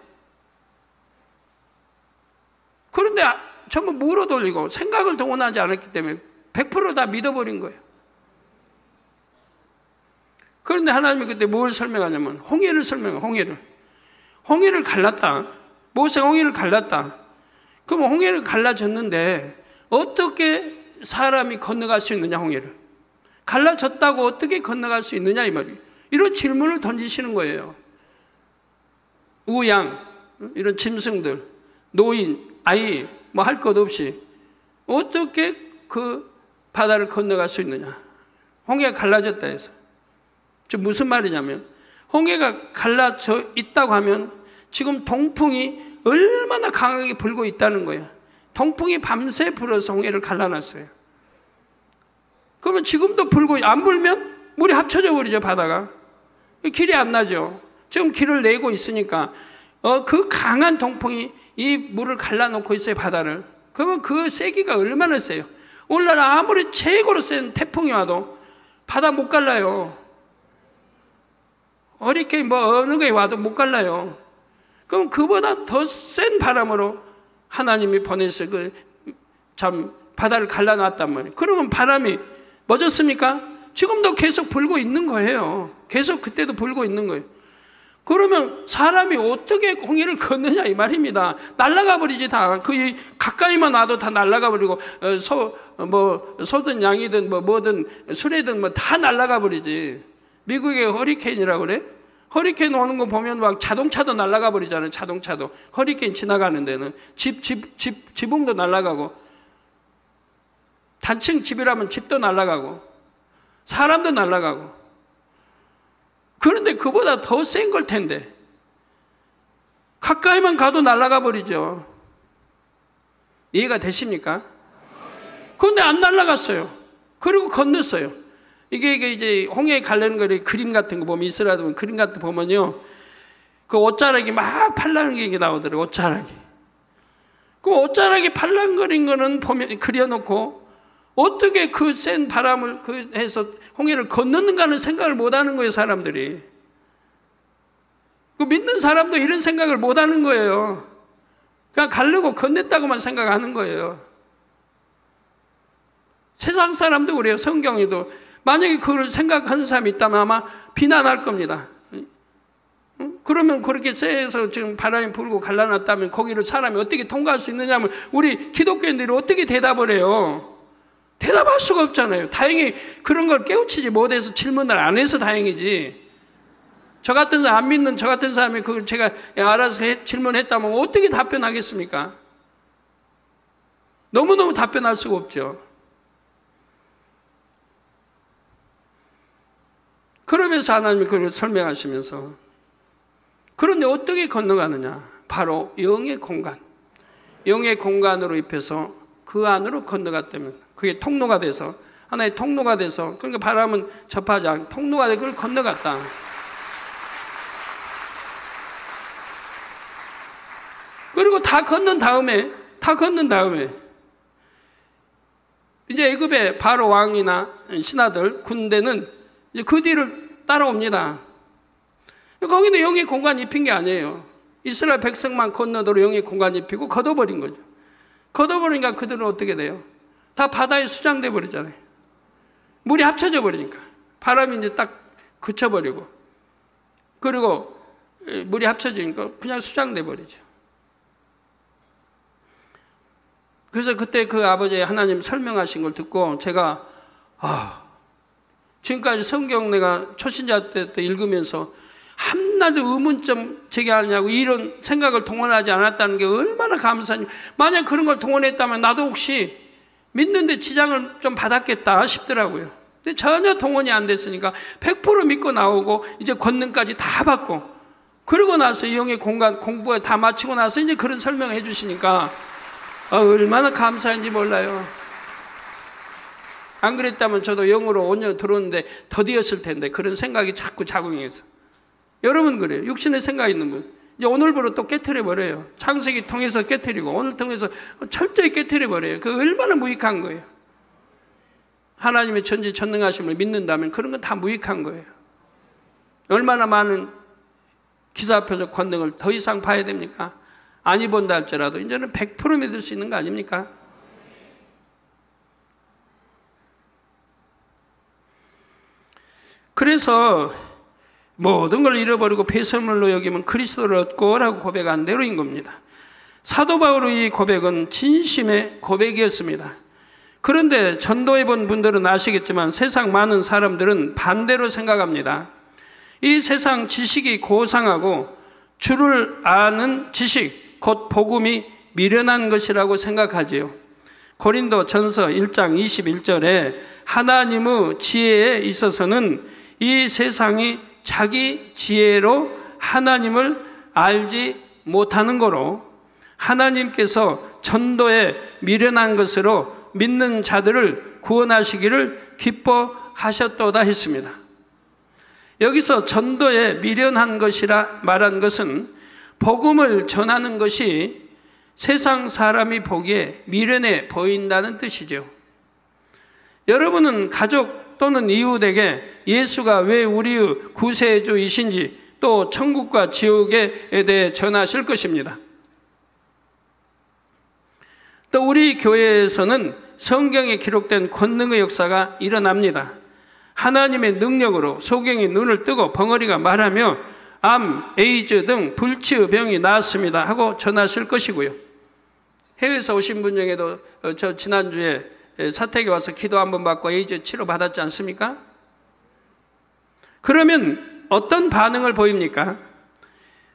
그런데 전부 무로 돌리고 생각을 동원하지 않았기 때문에 100% 다 믿어버린 거예요. 그런데 하나님이 그때 뭘 설명하냐면 홍해를 설명해요. 홍해를 갈랐다. 모세가 홍해를 갈랐다. 그럼 홍해를 갈라졌는데 어떻게 사람이 건너갈 수 있느냐, 홍해를. 갈라졌다고 어떻게 건너갈 수 있느냐 이 말이에요. 이런 질문을 던지시는 거예요. 우양, 이런 짐승들, 노인, 아이 할 것 없이 어떻게 그 바다를 건너갈 수 있느냐. 홍해가 갈라졌다 해서. 저 무슨 말이냐면 홍해가 갈라져 있다고 하면 지금 동풍이 얼마나 강하게 불고 있다는 거예요. 동풍이 밤새 불어서 홍해를 갈라놨어요. 그러면 지금도 불고 안 불면 물이 합쳐져 버리죠, 바다가. 길이 안 나죠. 지금 길을 내고 있으니까 그 강한 동풍이 이 물을 갈라놓고 있어요, 바다를. 그러면 그 세기가 얼마나 세요. 오늘날 아무리 최고로 센 태풍이 와도 바다 못 갈라요. 허리케인 어느 게 와도 못 갈라요. 그럼 그보다 더 센 바람으로 하나님이 보내서 참 바다를 갈라놨단 말이에요. 그러면 바람이 멎었습니까? 지금도 계속 불고 있는 거예요. 계속 그때도 불고 있는 거예요. 그러면 사람이 어떻게 홍해를 걷느냐 이 말입니다. 날아가 버리지 다. 가까이만 와도 다 날아가 버리고 소든 양이든 뭐든 수레든 다 날아가 버리지. 미국의 허리케인이라고 그래? 허리케인 오는 거 보면 막 자동차도 날아가 버리잖아요. 자동차도. 허리케인 지나가는 데는 지붕도 날아가고 단층 집이라면 집도 날아가고 사람도 날아가고. 그런데 그보다 더 센 걸 텐데 가까이만 가도 날아가 버리죠. 이해가 되십니까? 그런데 안 날아갔어요. 그리고 건넜어요. 이게 이제 홍해에 가려는 거를 그림 같은 거 보면 이스라엘 보면 그림 같은 거 보면요, 그 옷자락이 막 팔랑거리는 게 나오더라고요. 옷자락이. 그 옷자락이 팔랑거린 거는 보면 그려놓고 어떻게 그 센 바람을 해서 홍해를 건너는가는 생각을 못 하는 거예요, 사람들이. 그 믿는 사람도 이런 생각을 못 하는 거예요. 그냥 가려고 건넸다고만 생각하는 거예요. 세상 사람도 그래요. 성경에도 만약에 그걸 생각하는 사람이 있다면 아마 비난할 겁니다. 그러면 그렇게 세서 지금 바람이 불고 갈라놨다면 거기를 사람이 어떻게 통과할 수 있느냐면 우리 기독교인들이 어떻게 대답을 해요? 대답할 수가 없잖아요. 다행히 그런 걸 깨우치지 못해서 질문을 안 해서 다행이지. 저 같은 사람, 안 믿는 저 같은 사람이 그걸 제가 알아서 질문했다면 어떻게 답변하겠습니까? 너무너무 답변할 수가 없죠. 그러면서 하나님이 그걸 설명하시면서 그런데 어떻게 건너가느냐? 바로 영의 공간. 영의 공간으로 입혀서 그 안으로 건너갔다면 그게 통로가 돼서 하나의 통로가 돼서 그러니까 바람은 접하지 않고 통로가 돼서 그걸 건너갔다. 그리고 다 건넌 다음에 이제 애굽의 바로 왕이나 신하들 군대는 이제 그 뒤를 따라옵니다. 거기는 영의 공간 입힌 게 아니에요. 이스라엘 백성만 건너도록 영의 공간 입히고 걷어버린 거죠. 걷어버리니까 그들은 어떻게 돼요? 다 바다에 수장돼 버리잖아요. 물이 합쳐져 버리니까 바람이 이제 딱 그쳐버리고 그리고 물이 합쳐지니까 그냥 수장돼 버리죠. 그래서 그때 그 아버지의 하나님 설명하신 걸 듣고 제가 지금까지 성경 내가 초신자 때 읽으면서 한나도 의문점 제기하냐고 이런 생각을 동원하지 않았다는 게 얼마나 감사한지. 만약 그런 걸 동원했다면 나도 혹시 믿는데 지장을 좀 받았겠다 싶더라고요. 근데 전혀 동원이 안 됐으니까 100% 믿고 나오고 이제 권능까지 다 받고 그러고 나서 이 영의 공간 공부에 다 마치고 나서 이제 그런 설명을 해주시니까 얼마나 감사한지 몰라요. 안 그랬다면 저도 영으로 5년 들어오는데 더디었을 텐데, 그런 생각이 자꾸 작용해서. 여러분 그래요. 육신의 생각이 있는 분. 이제 오늘부로 또 깨트려버려요. 창세기 통해서 깨트리고 오늘 통해서 철저히 깨트려버려요. 그 얼마나 무익한 거예요. 하나님의 전지전능하심을 믿는다면 그런 건 다 무익한 거예요. 얼마나 많은 기사표적 권능을 더 이상 봐야 됩니까? 아니 본다 할지라도 이제는 100% 믿을 수 있는 거 아닙니까? 그래서 모든 걸 잃어버리고 폐설물로 여기면 그리스도를 얻고라고 고백한 대로인 겁니다. 사도 바울의 이 고백은 진심의 고백이었습니다. 그런데 전도해 본 분들은 아시겠지만 세상 많은 사람들은 반대로 생각합니다. 이 세상 지식이 고상하고 주를 아는 지식, 곧 복음이 미련한 것이라고 생각하지요. 고린도 전서 1장 21절에 하나님의 지혜에 있어서는 이 세상이 자기 지혜로 하나님을 알지 못하는 거로 하나님께서 전도에 미련한 것으로 믿는 자들을 구원하시기를 기뻐하셨도다 했습니다. 여기서 전도에 미련한 것이라 말한 것은 복음을 전하는 것이 세상 사람이 보기에 미련해 보인다는 뜻이죠. 여러분은 가족 또는 이웃에게 예수가 왜 우리의 구세주이신지 또 천국과 지옥에 대해 전하실 것입니다. 또 우리 교회에서는 성경에 기록된 권능의 역사가 일어납니다. 하나님의 능력으로 소경이 눈을 뜨고 벙어리가 말하며 암, 에이즈 등 불치의 병이 나았습니다 하고 전하실 것이고요. 해외에서 오신 분 중에도 저 지난주에 사택에 와서 기도 한번 받고 에이즈 치료 받았지 않습니까? 그러면 어떤 반응을 보입니까?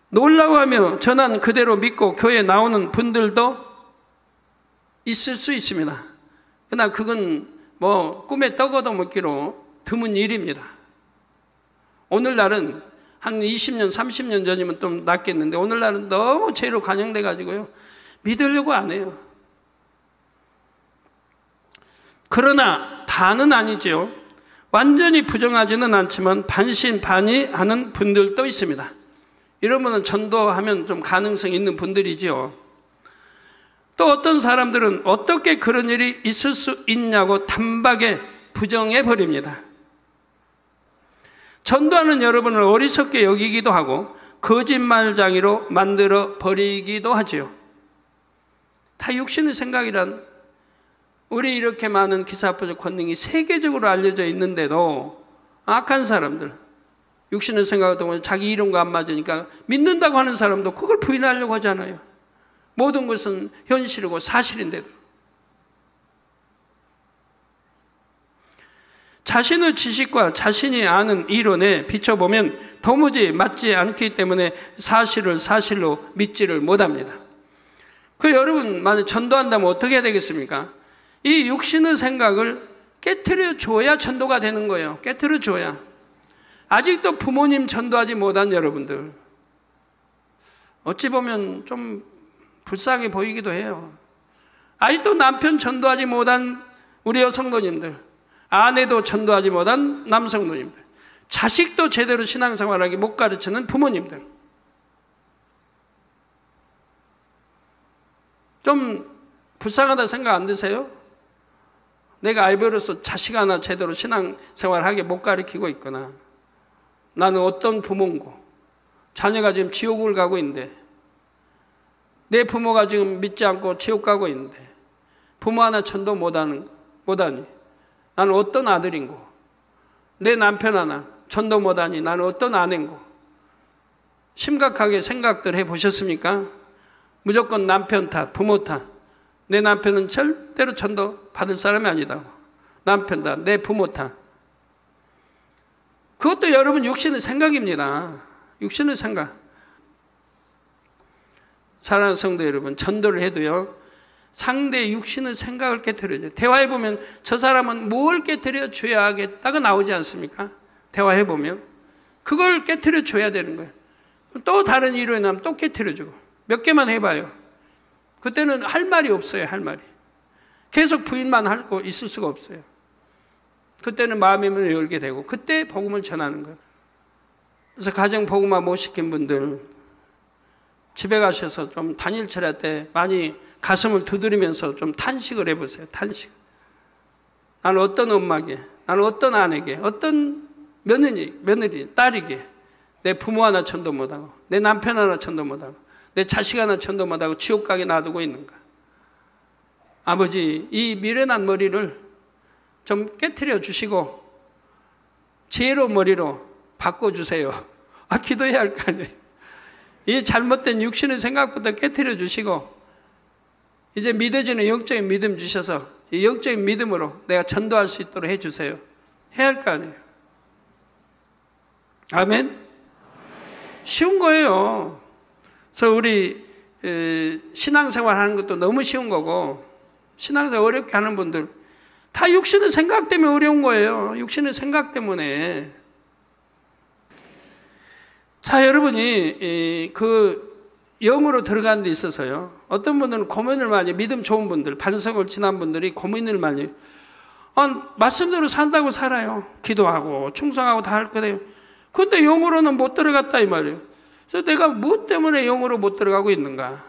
놀라워하며 전한 그대로 믿고 교회에 나오는 분들도 있을 수 있습니다. 그러나 그건 뭐 꿈에 떡 얻어먹기로 드문 일입니다. 오늘날은 한 20년, 30년 전이면 좀 낫겠는데 오늘날은 너무 죄로 관영돼 가지고요. 믿으려고 안 해요. 그러나 다는 아니죠. 완전히 부정하지는 않지만 반신반의하는 분들도 있습니다. 이런 분은 전도하면 좀 가능성이 있는 분들이지요. 또 어떤 사람들은 어떻게 그런 일이 있을 수 있냐고 단박에 부정해 버립니다. 전도하는 여러분을 어리석게 여기기도 하고 거짓말장이로 만들어 버리기도 하지요. 다 육신의 생각이란, 우리 이렇게 많은 기사표적 권능이 세계적으로 알려져 있는데도 악한 사람들, 육신의 생각도 자기 이론과 안 맞으니까 믿는다고 하는 사람도 그걸 부인하려고 하잖아요. 모든 것은 현실이고 사실인데도. 자신의 지식과 자신이 아는 이론에 비춰보면 도무지 맞지 않기 때문에 사실을 사실로 믿지를 못합니다. 그 여러분 만약 전도한다면 어떻게 해야 되겠습니까? 이 육신의 생각을 깨트려 줘야 전도가 되는 거예요. 깨트려 줘야. 아직도 부모님 전도하지 못한 여러분들, 어찌 보면 좀 불쌍해 보이기도 해요. 아직도 남편 전도하지 못한 우리 여성도님들, 아내도 전도하지 못한 남성도님들, 자식도 제대로 신앙생활하기 못 가르치는 부모님들, 좀 불쌍하다 생각 안 드세요? 내가 아이버로서 자식 하나 제대로 신앙생활하게 못 가르치고 있거나, 나는 어떤 부모인고 자녀가 지금 지옥을 가고 있는데, 내 부모가 지금 믿지 않고 지옥 가고 있는데 부모 하나 전도 못하니 나는 어떤 아들인고, 내 남편 하나 전도 못하니 나는 어떤 아내인고. 심각하게 생각들 해보셨습니까? 무조건 남편 탓, 부모 탓. 내 남편은 절대로 전도 받을 사람이 아니다. 남편 탓, 내 부모 탓. 그것도 여러분 육신의 생각입니다. 육신의 생각. 사랑하는 성도 여러분, 전도를 해도요, 상대의 육신의 생각을 깨트려줘요. 대화해보면 저 사람은 뭘 깨트려 줘야겠다가 나오지 않습니까? 대화해보면 그걸 깨트려 줘야 되는 거예요. 또 다른 이론이 나면 또 깨트려 주고, 몇 개만 해봐요. 그때는 할 말이 없어요. 할 말이. 계속 부인만 하고 있을 수가 없어요. 그때는 마음의 문을 열게 되고 그때 복음을 전하는 거예요. 그래서 가정 복음화 못 시킨 분들 집에 가셔서 좀 단일철야 때 많이 가슴을 두드리면서 좀 탄식을 해보세요. 탄식. 나는 어떤 엄마에게, 나는 어떤 아내에게, 어떤 며느리, 딸에게 내 부모 하나 천도 못하고 내 남편 하나 천도 못하고 내 자식 하나 천도 못하고 지옥 가게 놔두고 있는가. 아버지, 이 미련한 머리를 좀 깨트려 주시고 지혜로운 머리로 바꿔주세요. 기도해야 할 거 아니에요. 이 잘못된 육신의 생각부터 깨트려 주시고 이제 믿어지는 영적인 믿음 주셔서 이 영적인 믿음으로 내가 전도할 수 있도록 해주세요. 해야 할 거 아니에요. 아멘? 쉬운 거예요. 그래서 우리 신앙생활 하는 것도 너무 쉬운 거고 신앙생활 어렵게 하는 분들 다 육신의 생각 때문에 어려운 거예요. 육신의 생각 때문에. 자, 여러분이 그 영으로 들어가는 데 있어서요. 어떤 분들은 고민을 많이, 믿음 좋은 분들, 반석을 지난 분들이 고민을 많이, 말씀대로 산다고 살아요. 기도하고 충성하고 다 할 거예요. 근데 영으로는 못 들어갔다 이 말이에요. 그래서 내가 무엇 때문에 영으로 못 들어가고 있는가?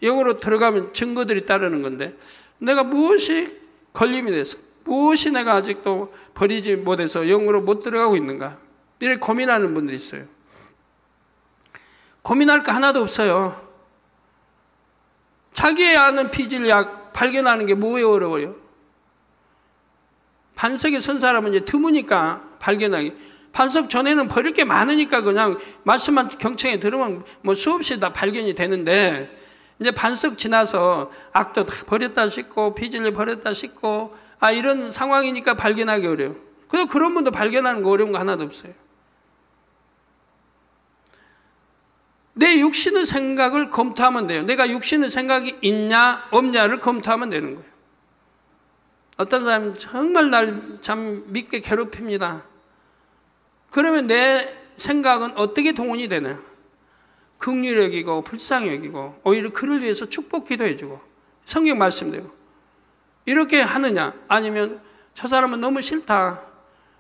영으로 들어가면 증거들이 따르는 건데 내가 무엇이 걸림이 돼서 무엇이 내가 아직도 버리지 못해서 영으로 못 들어가고 있는가? 이렇게 고민하는 분들이 있어요. 고민할 거 하나도 없어요. 자기의 아는 피질약 발견하는 게 뭐에 어려워요? 반석에 선 사람은 이제 드무니까 발견하기. 반석 전에는 버릴 게 많으니까 그냥 말씀만 경청에 들으면 뭐 수없이 다 발견이 되는데 이제 반석 지나서 악도 다 버렸다 싶고 피질을 버렸다 싶고 이런 상황이니까 발견하기 어려워요. 그래서 그런 분도 발견하는 거 어려운 거 하나도 없어요. 내 육신의 생각을 검토하면 돼요. 내가 육신의 생각이 있냐 없냐를 검토하면 되는 거예요. 어떤 사람은 정말 날 참 믿게 괴롭힙니다. 그러면 내 생각은 어떻게 동원이 되나요? 긍휼히 여기고 불쌍히 여기고 오히려 그를 위해서 축복 기도해주고 성경 말씀대로 이렇게 하느냐, 아니면 저 사람은 너무 싫다,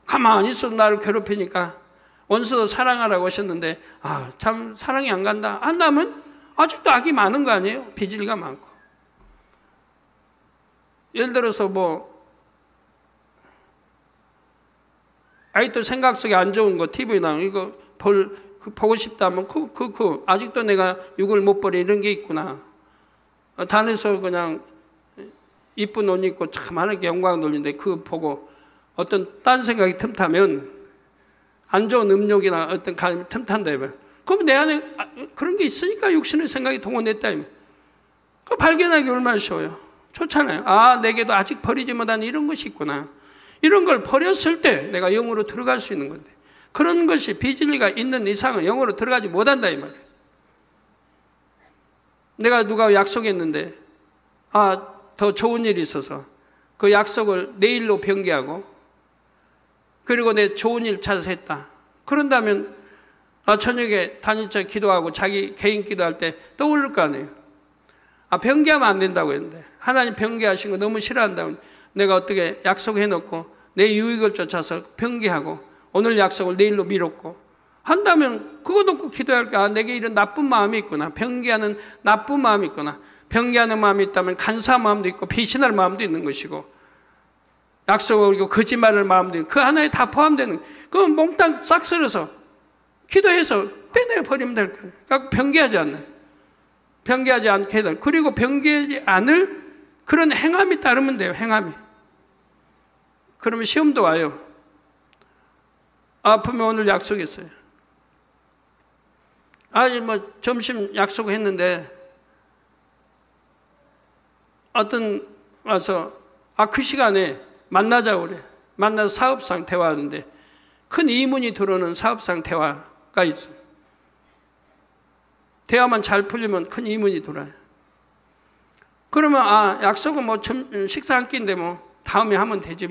가만히 있어도 나를 괴롭히니까 원수도 사랑하라고 하셨는데 참 사랑이 안 간다 한다면 아직도 악이 많은 거 아니에요? 비질가 많고. 예를 들어서 아직도 생각 속에 안 좋은 거 TV 나오는 이거 보고 싶다면 아직도 내가 육을 못 버려 이런 게 있구나. 단에서 그냥 이쁜 옷 입고 참 하나님께 영광 돌리는데 그거 보고 어떤 딴 생각이 틈타면 안 좋은 음욕이나 어떤 감이 틈탄다 이거예요. 그럼 내 안에 그런 게 있으니까 육신의 생각이 동원됐다 이거예요. 그 발견하기 얼마나 쉬워요. 좋잖아요. 내게도 아직 버리지 못한 이런 것이 있구나. 이런 걸 버렸을 때 내가 영으로 들어갈 수 있는 건데 그런 것이 비진리가 있는 이상은 영으로 들어가지 못한다 이 말이에요. 내가 누가 약속했는데 더 좋은 일이 있어서 그 약속을 내일로 변개하고 그리고 내 좋은 일 찾아서 했다. 그런다면 저녁에 단일자 기도하고 자기 개인 기도할 때 떠오를 거 아니에요. 변개하면 안 된다고 했는데 하나님 변개하신 거 너무 싫어한다고 내가 어떻게 약속해놓고 내 유익을 쫓아서 변개하고 오늘 약속을 내일로 미뤘고 한다면 그거 놓고 기도할 게 내게 이런 나쁜 마음이 있구나. 변개하는 나쁜 마음이 있구나. 변개하는 마음이 있다면 간사한 마음도 있고 배신할 마음도 있는 것이고 약속을 어기고 거짓말할 마음도 있고 그 하나에 다 포함되는 그건 몽땅 싹 쓸어서 기도해서 빼내버리면 될 거예요. 그러니까 변개하지 않는 변개하지 않게 해달. 그리고 변개하지 않을 그런 행함이 따르면 돼요. 행함이. 그러면 시험도 와요. 아프면 오늘 약속했어요. 점심 약속했는데 어떤 와서 그 시간에 만나자고 그래. 만나서 사업상 대화하는데 큰 이문이 들어오는 사업상 대화가 있어요. 대화만 잘 풀리면 큰 이문이 들어와요. 그러면 약속은 식사 한 끼인데 다음에 하면 되지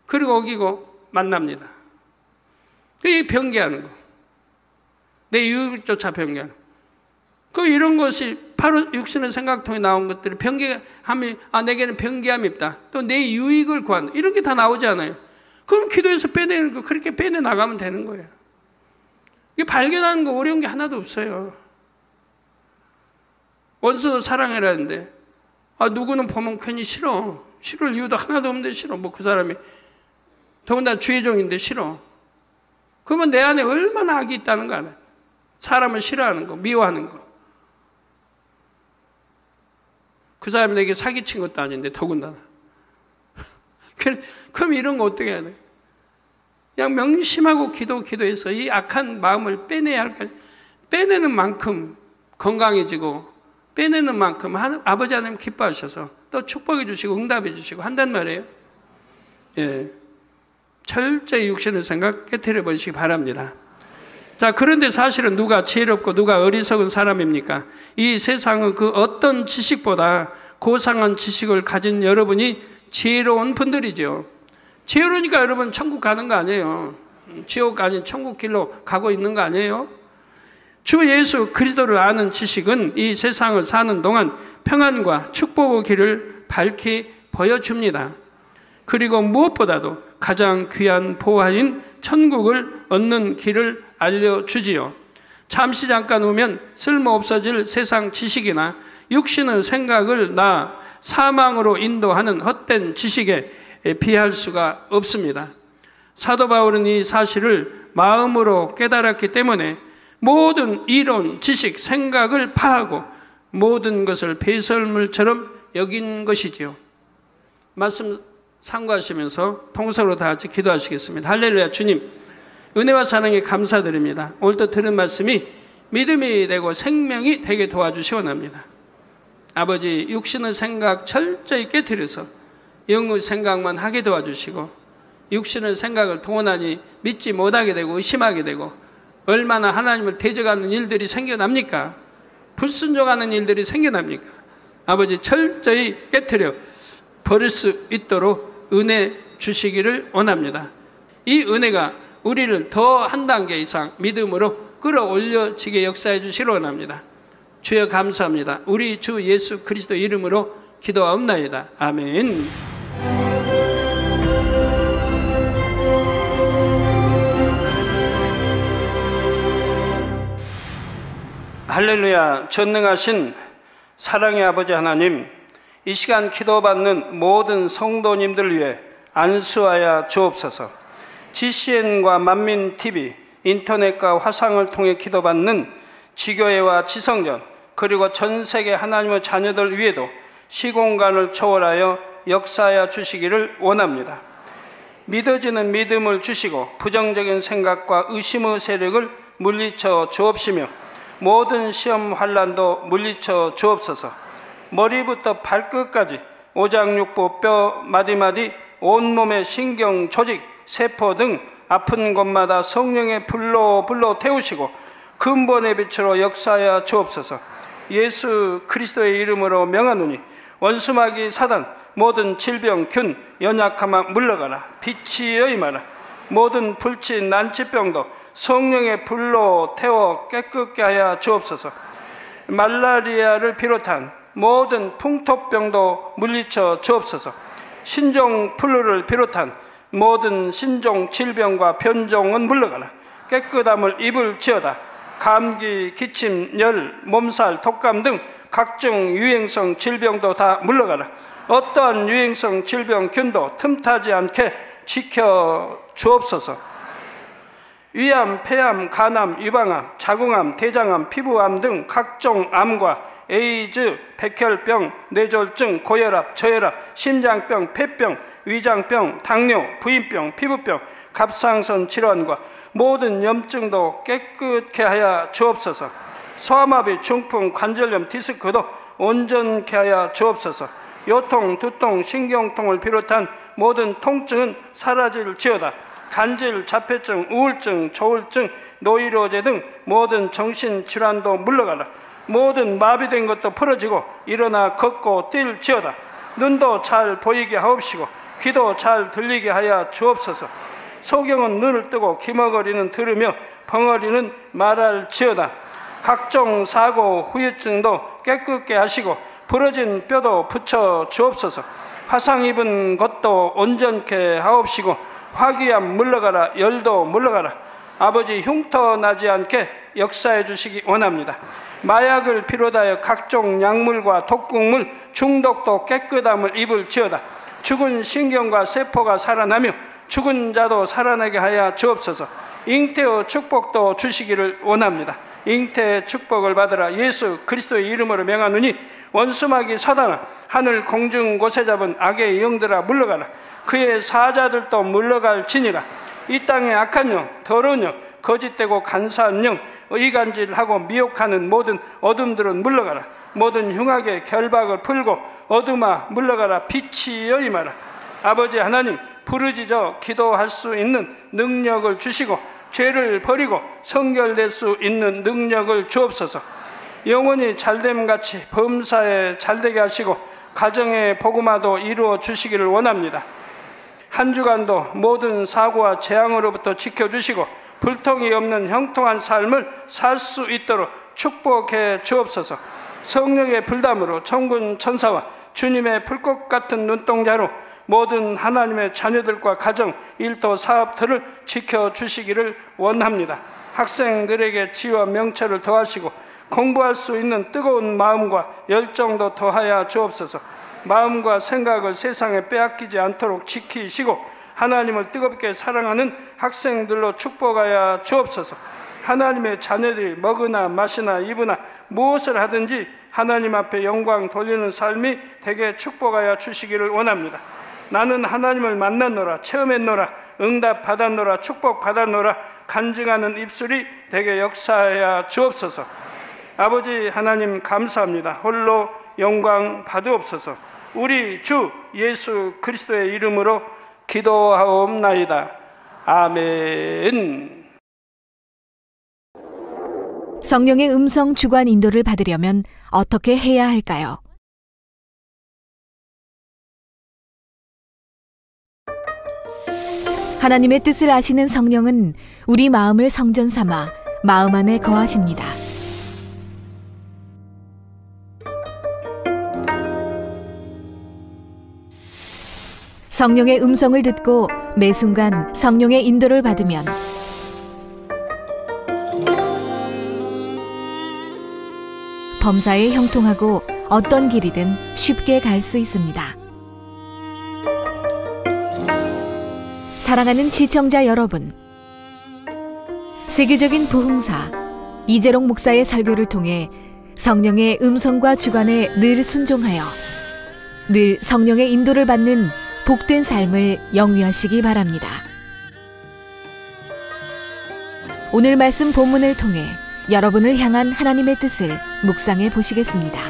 그리고 어기고 만납니다. 그게 변개하는 거. 내 유익을 쫓아 변개하는 거. 이런 것이 바로 육신의 생각 통해 나온 것들이 변개함이 내게는 변개함이 있다. 또 내 유익을 구한다. 이렇게 다 나오지 않아요. 그럼 기도해서 빼내는 거 그렇게 빼내나가면 되는 거예요. 이게 발견하는 거 어려운 게 하나도 없어요. 원수 사랑해라는데 누구는 보면 괜히 싫어. 싫을 이유도 하나도 없는데 싫어. 뭐 그 사람이 더군다나 주의 종인데 싫어. 그러면 내 안에 얼마나 악이 있다는 거 알아요. 사람을 싫어하는 거, 미워하는 거. 그 사람이 내게 사기친 것도 아닌데 더군다나. 그럼 이런 거 어떻게 해야 돼? 그냥 명심하고 기도해서 이 악한 마음을 빼내야 할까? 빼내는 만큼 건강해지고 빼내는 만큼 아버지 하나님 기뻐하셔서 또 축복해 주시고 응답해 주시고 한단 말이에요. 예. 철저히 육신의 생각 깨트려 버리시기 바랍니다. 자, 그런데 사실은 누가 지혜롭고 누가 어리석은 사람입니까? 이 세상은 그 어떤 지식보다 고상한 지식을 가진 여러분이 지혜로운 분들이죠. 지혜로우니까 여러분 천국 가는 거 아니에요. 지옥 아닌 천국 길로 가고 있는 거 아니에요? 주 예수 그리스도를 아는 지식은 이 세상을 사는 동안 평안과 축복의 길을 밝히 보여줍니다. 그리고 무엇보다도 가장 귀한 보화인 천국을 얻는 길을 알려주지요. 잠시 잠깐 오면 쓸모없어질 세상 지식이나 육신의 생각을 사망으로 인도하는 헛된 지식에 비할 수가 없습니다. 사도 바울은 이 사실을 마음으로 깨달았기 때문에 모든 이론, 지식, 생각을 파하고 모든 것을 배설물처럼 여긴 것이지요. 말씀 상고하시면서 통성으로 다 같이 기도하시겠습니다. 할렐루야. 주님, 은혜와 사랑에 감사드립니다. 오늘도 들은 말씀이 믿음이 되고 생명이 되게 도와주시 원합니다. 아버지, 육신의 생각 철저히 깨트려서 영의 생각만 하게 도와주시고 육신의 생각을 동원하니 믿지 못하게 되고 의심하게 되고 얼마나 하나님을 대적하는 일들이 생겨납니까? 불순종하는 일들이 생겨납니까? 아버지, 철저히 깨트려 버릴 수 있도록 은혜 주시기를 원합니다. 이 은혜가 우리를 더 한 단계 이상 믿음으로 끌어올려지게 역사해 주시기를 원합니다. 주여 감사합니다. 우리 주 예수 그리스도 이름으로 기도하옵나이다. 아멘. 할렐루야. 전능하신 사랑의 아버지 하나님, 이 시간 기도받는 모든 성도님들을 위해 안수하여 주옵소서. GCN과 만민TV, 인터넷과 화상을 통해 기도받는 지교회와 지성전, 그리고 전 세계 하나님의 자녀들 위에도 시공간을 초월하여 역사하여 주시기를 원합니다. 믿어지는 믿음을 주시고 부정적인 생각과 의심의 세력을 물리쳐 주옵시며 모든 시험 환난도 물리쳐 주옵소서. 머리부터 발끝까지 오장육부 뼈 마디마디 온몸의 신경 조직 세포 등 아픈 곳마다 성령의 불로 태우시고 근본의 빛으로 역사하여 주옵소서. 예수 그리스도의 이름으로 명하노니 원수마귀 사단 모든 질병 균 연약함아 물러가라. 빛이여 임하라. 모든 불치 난치병도 성령의 불로 태워 깨끗게 하여 주옵소서. 말라리아를 비롯한 모든 풍토병도 물리쳐 주옵소서. 신종 플루를 비롯한 모든 신종 질병과 변종은 물러가라. 깨끗함을 입을지어다. 감기, 기침, 열, 몸살, 독감 등 각종 유행성 질병도 다 물러가라. 어떠한 유행성 질병균도 틈타지 않게 지켜 주옵소서. 위암, 폐암, 간암, 유방암, 자궁암, 대장암, 피부암 등 각종 암과 에이즈, 백혈병, 뇌졸중, 고혈압, 저혈압, 심장병, 폐병, 위장병, 당뇨, 부인병, 피부병, 갑상선 질환과 모든 염증도 깨끗게 하여 주옵소서. 소아마비, 중풍, 관절염, 디스크도 온전케 하여 주옵소서. 요통, 두통, 신경통을 비롯한 모든 통증은 사라질지어다. 간질, 자폐증, 우울증, 조울증, 노이로제 등 모든 정신질환도 물러가라. 모든 마비된 것도 풀어지고 일어나 걷고 뛸지어다. 눈도 잘 보이게 하옵시고 귀도 잘 들리게 하여 주옵소서. 소경은 눈을 뜨고 기머거리는 들으며 벙어리는 말할지어다. 각종 사고 후유증도 깨끗게 하시고 부러진 뼈도 붙여 주옵소서. 화상 입은 것도 온전케 하옵시고 화기암 물러가라. 열도 물러가라. 아버지 흉터 나지 않게 역사해 주시기 원합니다. 마약을 비롯하여 각종 약물과 독극물, 중독도 깨끗함을 입을지어다. 죽은 신경과 세포가 살아나며 죽은 자도 살아나게 하여 주옵소서. 잉태의 축복도 주시기를 원합니다. 잉태의 축복을 받으라. 예수 그리스도의 이름으로 명하노니 원수마귀 사단아, 하늘 공중 곳에 잡은 악의 영들아 물러가라. 그의 사자들도 물러갈지니라. 이 땅의 악한 영, 더러운 영, 거짓되고 간사한 영, 이간질하고 미혹하는 모든 어둠들은 물러가라. 모든 흉악의 결박을 풀고 어둠아 물러가라. 빛이여 임하라. 아버지 하나님, 부르짖어 기도할 수 있는 능력을 주시고 죄를 버리고 성결될 수 있는 능력을 주옵소서. 영원히 잘됨같이 범사에 잘되게 하시고 가정의 복음화도 이루어 주시기를 원합니다. 한 주간도 모든 사고와 재앙으로부터 지켜주시고 불통이 없는 형통한 삶을 살 수 있도록 축복해 주옵소서. 성령의 불담으로 천군 천사와 주님의 불꽃 같은 눈동자로 모든 하나님의 자녀들과 가정, 일터, 사업들을 지켜주시기를 원합니다. 학생들에게 지혜와 명철을 더하시고 공부할 수 있는 뜨거운 마음과 열정도 더하여 주옵소서. 마음과 생각을 세상에 빼앗기지 않도록 지키시고 하나님을 뜨겁게 사랑하는 학생들로 축복하여 주옵소서. 하나님의 자녀들이 먹으나 마시나 입으나 무엇을 하든지 하나님 앞에 영광 돌리는 삶이 되게 축복하여 주시기를 원합니다. 나는 하나님을 만났노라, 체험했노라, 응답 받았노라, 축복 받았노라 간증하는 입술이 되게 역사하여 주옵소서. 아버지 하나님 감사합니다. 홀로 영광 받으옵소서. 우리 주 예수 그리스도의 이름으로 기도하옵나이다. 아멘. 성령의 음성 주관 인도를 받으려면 어떻게 해야 할까요? 하나님의 뜻을 아시는 성령은 우리 마음을 성전 삼아 마음 안에 거하십니다. 성령의 음성을 듣고 매 순간 성령의 인도를 받으면 범사에 형통하고 어떤 길이든 쉽게 갈 수 있습니다. 사랑하는 시청자 여러분, 세계적인 부흥사 이재롱 목사의 설교를 통해 성령의 음성과 주관에 늘 순종하여 늘 성령의 인도를 받는 복된 삶을 영위하시기 바랍니다. 오늘 말씀 본문을 통해 여러분을 향한 하나님의 뜻을 묵상해 보시겠습니다.